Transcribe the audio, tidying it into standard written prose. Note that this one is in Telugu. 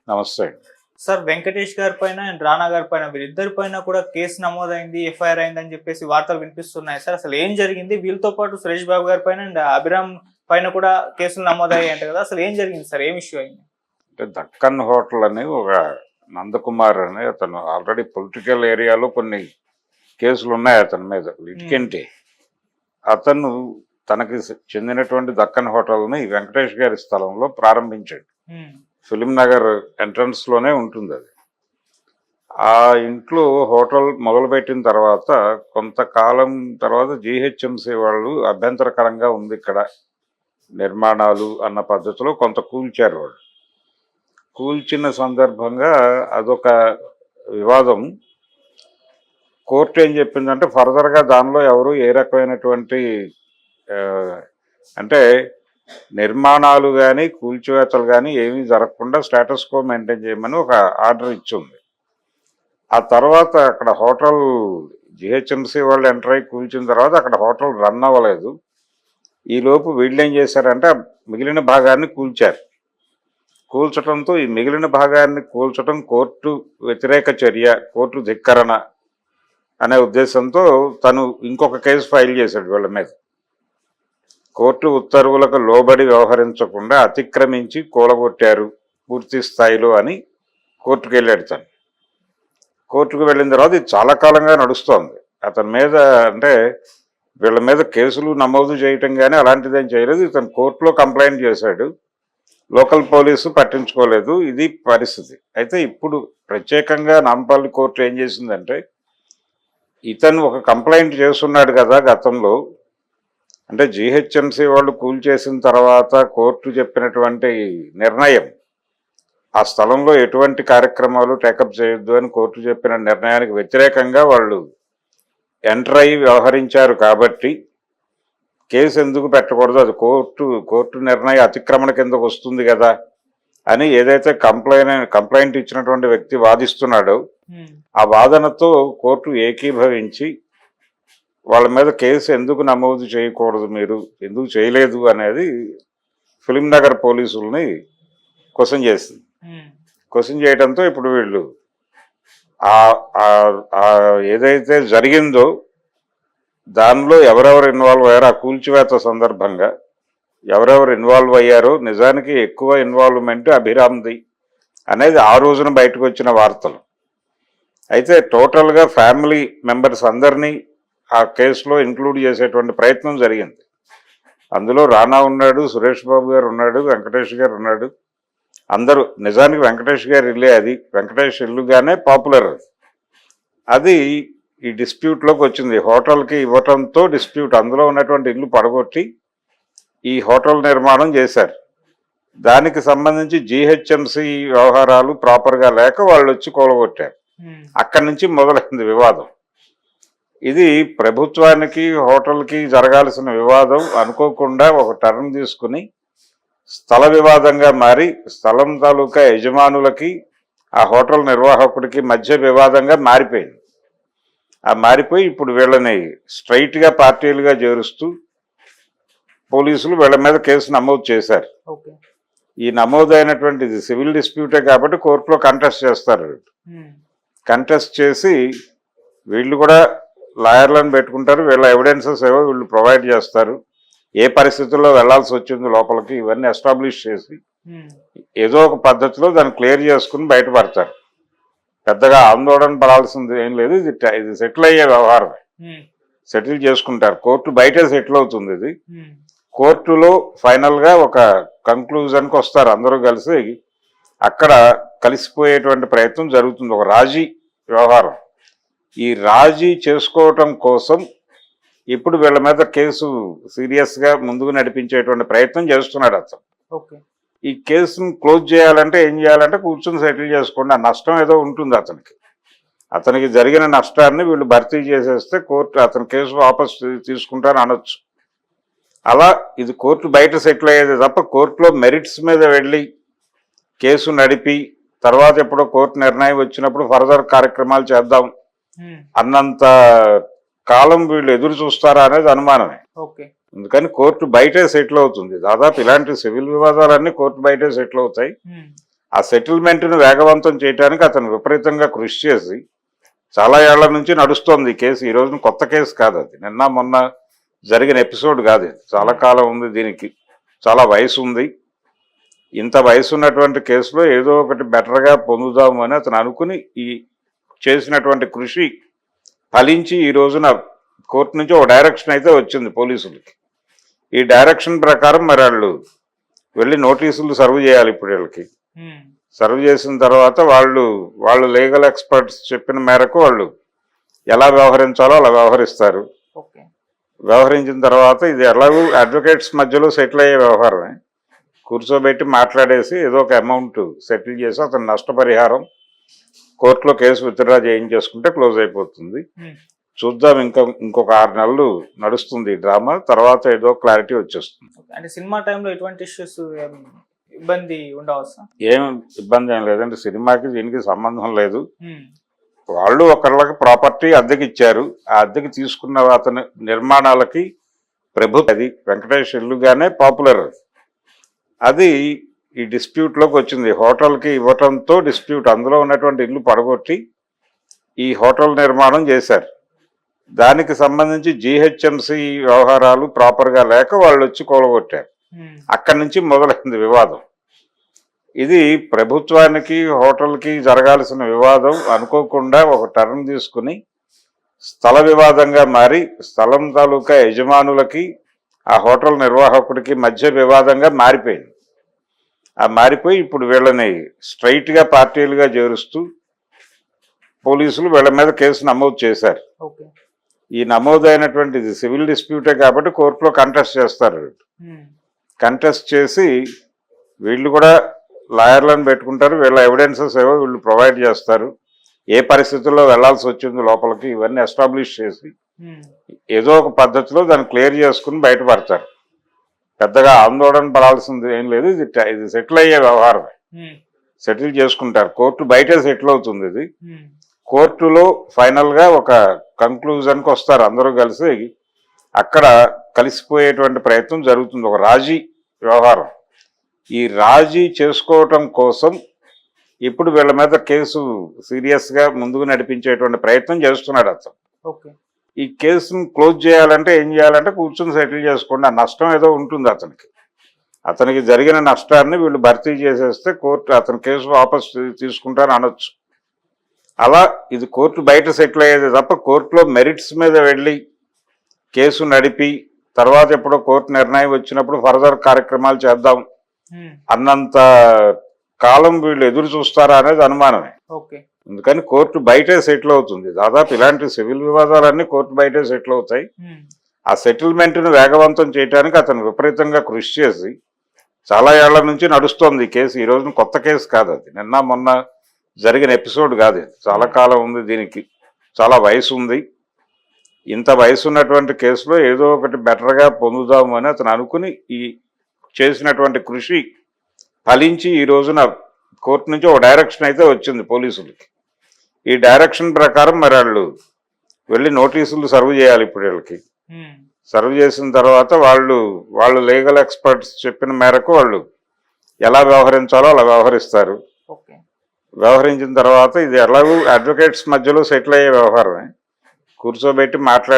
నమస్తే. సార్ వెంకటేష్ గారి పైన అండ్ రానా గారి పైన వీళ్ళిద్దరి పైన కూడా కేసు నమోదైంది, ఎఫ్ఐఆర్ అయిందని చెప్పేసి వార్తలు వినిపిస్తున్నాయి సార్. అసలు ఏం జరిగింది? వీళ్ళతో పాటు సురేష్ బాబు గారి పైన అండ్ అభిరామ్ పైన కూడా కేసులు నమోదయ్యాయి అంట కదా, అసలు ఏం జరిగింది సార్? ఏం ఇష్యూ అయింది? అంటే దక్కన్ హోటల్ అని ఒక నందకుమార్ అని అతను ఆల్రెడీ పొలిటికల్ ఏరియాలో కొన్ని కేసులు ఉన్నాయి అతని మీద లిటికెంటే. అతను తనకి చెందినటువంటి దక్కన్ హోటల్ని వెంకటేష్ గారి స్థలంలో ప్రారంభించాడు. ఫిలిం నగర్ ఎంట్రన్స్ లోనే ఉంటుంది అది. ఆ ఇంట్లో హోటల్ మొదలుపెట్టిన తర్వాత కొంతకాలం తర్వాత జిహెచ్ఎంసీ వాళ్ళు అభ్యంతరకరంగా ఉంది ఇక్కడ నిర్మాణాలు అన్న పద్ధతిలో కొంత కూల్చారు. వాళ్ళు కూల్చిన సందర్భంగా అదొక వివాదం. కోర్టు ఏం చెప్పిందంటే ఫర్దర్గా దానిలో ఎవరు ఏ రకమైనటువంటి అంటే నిర్మాణాలు కానీ కూల్చివేతలు కానీ ఏమీ జరగకుండా స్టేటస్ కో మెయింటైన్ చేయమని ఒక ఆర్డర్ ఇచ్చింది. ఆ తర్వాత అక్కడ హోటల్ జిహెచ్ఎంసీ వాళ్ళు ఎంటర్ అయ్యి కూల్చిన తర్వాత అక్కడ హోటల్ రన్ అవ్వలేదు. ఈలోపు వీళ్ళు ఏం చేశారంటే మిగిలిన భాగాన్ని కూల్చారు. కూల్చడంతో ఈ మిగిలిన భాగాన్ని కూల్చడం కోర్టు వ్యతిరేక చర్య, కోర్టు ధిక్కరణ అనే ఉద్దేశంతో తను ఇంకొక కేసు ఫైల్ చేశాడు వీళ్ళ మీద. కోర్టు ఉత్తర్వులకు లోబడి వ్యవహరించకుండా అతిక్రమించి కూలగొట్టారు పూర్తి స్థాయిలో అని కోర్టుకు వెళ్ళాడు. తను కోర్టుకు వెళ్ళిన తర్వాత ఇది చాలా కాలంగా నడుస్తోంది. అతని మీద అంటే వీళ్ళ మీద కేసులు నమోదు చేయటం కానీ అలాంటిదేం చేయలేదు. ఇతను కోర్టులో కంప్లైంట్ చేశాడు, లోకల్ పోలీసు పట్టించుకోలేదు. ఇది పరిస్థితి. అయితే ఇప్పుడు ప్రత్యేకంగా నాంపల్లి కోర్టు ఏం చేసిందంటే ఇతను ఒక కంప్లైంట్ చేస్తున్నాడు కదా గతంలో, అంటే జిహెచ్ఎంసీ వాళ్ళు కూల్చేసిన తర్వాత కోర్టు చెప్పినటువంటి నిర్ణయం ఆ స్థలంలో ఎటువంటి కార్యక్రమాలు టేకప్ చేయొద్దు అని కోర్టు చెప్పిన నిర్ణయానికి వ్యతిరేకంగా వాళ్ళు ఎంటర్ అయ్యి వ్యవహరించారు కాబట్టి కేసు ఎందుకు పెట్టకూడదు, అది కోర్టు నిర్ణయ అతిక్రమణ కిందకు వస్తుంది కదా అని ఏదైతే కంప్లైంట్ ఇచ్చినటువంటి వ్యక్తి వాదిస్తున్నాడో ఆ వాదనతో కోర్టు ఏకీభవించి వాళ్ళ మీద కేసు ఎందుకు నమోదు చేయకూడదు, మీరు ఎందుకు చేయలేదు అనేది ఫిలిం నగర్ పోలీసుల్ని క్వశ్చన్ చేసింది. క్వశ్చన్ చేయడంతో ఇప్పుడు వీళ్ళు ఏదైతే జరిగిందో దానిలో ఎవరెవరు ఇన్వాల్వ్ అయ్యారో ఆ కూల్చివేత సందర్భంగా ఎవరెవరు ఇన్వాల్వ్ అయ్యారో నిజానికి ఎక్కువ ఇన్వాల్వ్మెంట్ అభిరామ్ది అనేది ఆ రోజున బయటకు వచ్చిన వార్తలు. అయితే టోటల్గా ఫ్యామిలీ మెంబర్స్ అందరినీ ఆ కేసులో ఇంక్లూడ్ చేసేటువంటి ప్రయత్నం జరిగింది. అందులో రానా ఉన్నాడు, సురేష్ బాబు గారు ఉన్నాడు, వెంకటేష్ గారు ఉన్నాడు. అందరూ నిజానికి వెంకటేష్ గారి ఇల్లే అది, వెంకటేష్ ఇల్లుగానే పాపులర్ అది. ఈ డిస్ప్యూట్లోకి వచ్చింది. హోటల్కి ఇవ్వటంతో డిస్ప్యూట్, అందులో ఉన్నటువంటి ఇల్లు పడగొట్టి ఈ హోటల్ నిర్మాణం చేశారు. దానికి సంబంధించి జిహెచ్ఎంసీ వ్యవహారాలు ప్రాపర్గా లేక వాళ్ళు వచ్చి కూలగొట్టారు. అక్కడి నుంచి మొదలైంది వివాదం. ఇది ప్రభుత్వానికి హోటల్కి జరగాల్సిన వివాదం అనుకోకుండా ఒక టర్న్ తీసుకుని స్థల వివాదంగా మారి స్థలం తాలూకా యజమానులకి ఆ హోటల్ నిర్వాహకుడికి మధ్య వివాదంగా మారిపోయింది. ఆ మారిపోయి ఇప్పుడు వీళ్ళని స్ట్రైట్గా పార్టీలుగా చేరుస్తూ పోలీసులు వీళ్ళ మీద కేసు నమోదు చేశారు. ఈ నమోదైనటువంటిది సివిల్ డిస్ప్యూటే కాబట్టి కోర్టులో కంటెస్ట్ చేస్తారు. కంటెస్ట్ చేసి వీళ్ళు కూడా లాయర్లను పెట్టుకుంటారు. వీళ్ళ ఎవిడెన్సెస్ ఏవో వీళ్ళు ప్రొవైడ్ చేస్తారు. ఏ పరిస్థితుల్లో వెళ్లాల్సి వచ్చింది లోపలికి ఇవన్నీ ఎస్టాబ్లిష్ చేసి ఏదో ఒక పద్ధతిలో దాన్ని క్లియర్ చేసుకుని బయటపడతారు. పెద్దగా ఆందోళన పడాల్సింది ఏం లేదు. ఇది సెటిల్ అయ్యే వ్యవహారమే, సెటిల్ చేసుకుంటారు. కోర్టు బయటే సెటిల్ అవుతుంది. ఇది కోర్టులో ఫైనల్గా ఒక కంక్లూజన్కి వస్తారు. అందరూ కలిసి అక్కడ కలిసిపోయేటువంటి ప్రయత్నం జరుగుతుంది. ఒక రాజీ వ్యవహారం. ఈ రాజీ చేసుకోవటం కోసం ఇప్పుడు వీళ్ళ మీద కేసు సీరియస్గా ముందుకు నడిపించేటువంటి ప్రయత్నం చేస్తున్నాడు అతను. ఈ కేసును క్లోజ్ చేయాలంటే ఏం చేయాలంటే కూర్చొని సెటిల్ చేసుకోండి. ఆ నష్టం ఏదో ఉంటుంది అతనికి జరిగిన నష్టాన్ని వీళ్ళు భర్తీ చేసేస్తే కోర్టు అతని కేసు వాపస్ తీసుకుంటారని అనొచ్చు. అలా ఇది కోర్టు బయట సెటిల్ అయ్యేది తప్ప కోర్టులో మెరిట్స్ మీద వెళ్ళి కేసు నడిపి తర్వాత ఎప్పుడో కోర్టు నిర్ణయం వచ్చినప్పుడు ఫర్దర్ కార్యక్రమాలు చేద్దాం అన్నంత కాలం వీళ్ళు ఎదురు చూస్తారా అనేది అనుమానమే. అందుకని కోర్టు బయటే సెటిల్ అవుతుంది. దాదాపు ఇలాంటి సివిల్ వివాదాలన్నీ కోర్టు బయటే సెటిల్ అవుతాయి. ఆ సెటిల్మెంట్ను వేగవంతం చేయడానికి అతను విపరీతంగా కృషి చేసి చాలా ఏళ్ల నుంచి నడుస్తోంది ఈ కేసు. ఈ రోజున కొత్త కేసు కాదు, అది నిన్న మొన్న జరిగిన ఎపిసోడ్ కాదు, ఇది చాలా కాలం ఉంది, దీనికి చాలా వయసు ఉంది. ఇంత వయసు ఉన్నటువంటి కేసులో ఏదో ఒకటి బెటర్గా పొందుదాము అని అతను అనుకుని ఈ చేసినటువంటి కృషి ఫలించి ఈ రోజున కోర్టు నుంచి ఒక డైరెక్షన్ అయితే వచ్చింది పోలీసులకి. ఈ డైరెక్షన్ ప్రకారం మరి వాళ్ళు వెళ్ళి నోటీసులు సర్వ్ చేయాలి ఇప్పుడు వీళ్ళకి. సర్వ్ చేసిన తర్వాత వాళ్ళు లీగల్ ఎక్స్పర్ట్స్ చెప్పిన మేరకు వాళ్ళు ఎలా వ్యవహరించాలో అలా వ్యవహరిస్తారు. వ్యవహరించిన తర్వాత ఇది ఎలాగూ అడ్వకేట్స్ మధ్యలో సెటిల్ అయ్యే వ్యవహారమే. కూర్చోబెట్టి మాట్లాడేసి ఏదో ఒక అమౌంట్ సెటిల్ చేసి అతను నష్టపరిహారం కోర్టులో కేసు విత్డ్రా చేయించేసుకుంటే క్లోజ్ అయిపోతుంది. చూద్దాం, ఇంకొక 6 నెలలు నడుస్తుంది ఈ డ్రామా, తర్వాత ఏదో క్లారిటీ వచ్చేస్తుంది. అంటే సినిమా టైంలో ఎటువంటి ఇష్యూస్ ఇబ్బంది ఉండవచ్చు? ఏం ఇబ్బంది ఏం లేదండి, సినిమాకి దీనికి సంబంధం లేదు. వాళ్ళు ఒకళ్ళకి ప్రాపర్టీ అద్దెకి ఇచ్చారు, ఆ అద్దెకి తీసుకున్న అతని నిర్మాణాలకి ప్రభుత్వం అది వెంకటేష్ ఇల్లుగానే పాపులర్. అది ఈ డిస్ప్యూట్లోకి వచ్చింది. హోటల్కి ఇవ్వటంతో డిస్ప్యూట్, అందులో ఉన్నటువంటి ఇల్లు పడగొట్టి ఈ హోటల్ నిర్మాణం చేశారు. దానికి సంబంధించి జిహెచ్ఎంసి వ్యవహారాలు ప్రాపర్గా లేక వాళ్ళు వచ్చి కూలగొట్టారు. అక్కడి నుంచి మొదలైంది వివాదం. ఇది ప్రభుత్వానికి హోటల్కి జరగాల్సిన వివాదం అనుకోకుండా ఒక టర్న్ తీసుకుని స్థల వివాదంగా మారి స్థలం తాలూకా యజమానులకి ఆ హోటల్ నిర్వాహకుడికి మధ్య వివాదంగా మారిపోయింది. ఆ మారిపోయి ఇప్పుడు వీళ్ళని స్ట్రైట్గా పార్టీలుగా చేరుస్తూ పోలీసులు వీళ్ళ మీద కేసు నమోదు చేశారు. ఈ నమోదైనటువంటి ఇది సివిల్ డిస్ప్యూటే కాబట్టి కోర్టులో కంటెస్ట్ చేస్తారు. కంటెస్ట్ చేసి వీళ్ళు కూడా లాయర్లను పెట్టుకుంటారు, వీళ్ళ ఎవిడెన్సెస్ ఏవో వీళ్ళు ప్రొవైడ్ చేస్తారు, ఏ పరిస్థితుల్లో వెళ్లాల్సి వచ్చింది లోపలికి ఇవన్నీ ఎస్టాబ్లిష్ చేసి ఏదో ఒక పద్ధతిలో దాన్ని క్లియర్ చేసుకుని బయటపడతారు. పెద్దగా ఆందోళన పడాల్సింది ఏం లేదు, ఇది సెటిల్ అయ్యే వ్యవహారమే. సెటిల్ చేసుకుంటారు, కోర్టు బయటే సెటిల్ అవుతుంది. ఇది కోర్టులో ఫైనల్ గా ఒక కంక్లూజన్కి వస్తారు అందరూ కలిసి, అక్కడ కలిసిపోయేటువంటి ప్రయత్నం జరుగుతుంది. ఒక రాజీ వ్యవహారం. ఈ రాజీ చేసుకోవటం కోసం ఇప్పుడు వీళ్ళ మీద కేసు సీరియస్ గా ముందుకు నడిపించేటువంటి ప్రయత్నం చేస్తున్నాడు అతను. ఈ కేసును క్లోజ్ చేయాలంటే ఏం చేయాలంటే కూర్చుని సెటిల్ చేసుకోండి, ఆ నష్టం ఏదో ఉంటుంది అతనికి జరిగిన నష్టాన్ని వీళ్ళు భర్తీ చేసేస్తే కోర్టు అతని కేసు వాపస్ తీసుకుంటారని అనొచ్చు. అలా ఇది కోర్టు బయట సెటిల్ అయ్యేది తప్ప కోర్టులో మెరిట్స్ మీద వెళ్ళి కేసు నడిపి తర్వాత ఎప్పుడో కోర్టు నిర్ణయం వచ్చినప్పుడు ఫర్దర్ కార్యక్రమాలు చేద్దాం అన్నంత కాలం వీళ్ళు ఎదురు చూస్తారా అనేది అనుమానమే. అందుకని కోర్టు బయటే సెటిల్ అవుతుంది. దాదాపు ఇలాంటి సివిల్ వివాదాలన్నీ కోర్టు బయటే సెటిల్ అవుతాయి. ఆ సెటిల్మెంట్ను వేగవంతం చేయడానికి అతను విపరీతంగా కృషి చేసి చాలా ఏళ్ల నుంచి నడుస్తోంది ఈ కేసు. ఈ రోజున కొత్త కేసు కాదు, అది నిన్న మొన్న జరిగిన ఎపిసోడ్ కాదు, ఇది చాలా కాలం ఉంది, దీనికి చాలా వయసు ఉంది. ఇంత వయసు ఉన్నటువంటి కేసులో ఏదో ఒకటి బెటర్గా పొందుదాము అని అతను అనుకుని ఈ చేసినటువంటి కృషి ఫలించి ఈ రోజున కోర్టు నుంచి ఒక డైరెక్షన్ అయితే వచ్చింది పోలీసులకి. ఈ డైరెక్షన్ ప్రకారం మరి వాళ్ళు వెళ్ళి నోటీసులు సర్వ్ చేయాలి ఇప్పుడు వీళ్ళకి. సర్వ్ చేసిన తర్వాత వాళ్ళు లీగల్ ఎక్స్పర్ట్స్ చెప్పిన మేరకు వాళ్ళు ఎలా వ్యవహరించాలో అలా వ్యవహరిస్తారు. వ్యవహరించిన తర్వాత ఇది ఎలాగూ అడ్వకేట్స్ మధ్యలో సెటిల్ అయ్యే వ్యవహారమే. కూర్చోబెట్టి మాట్లాడి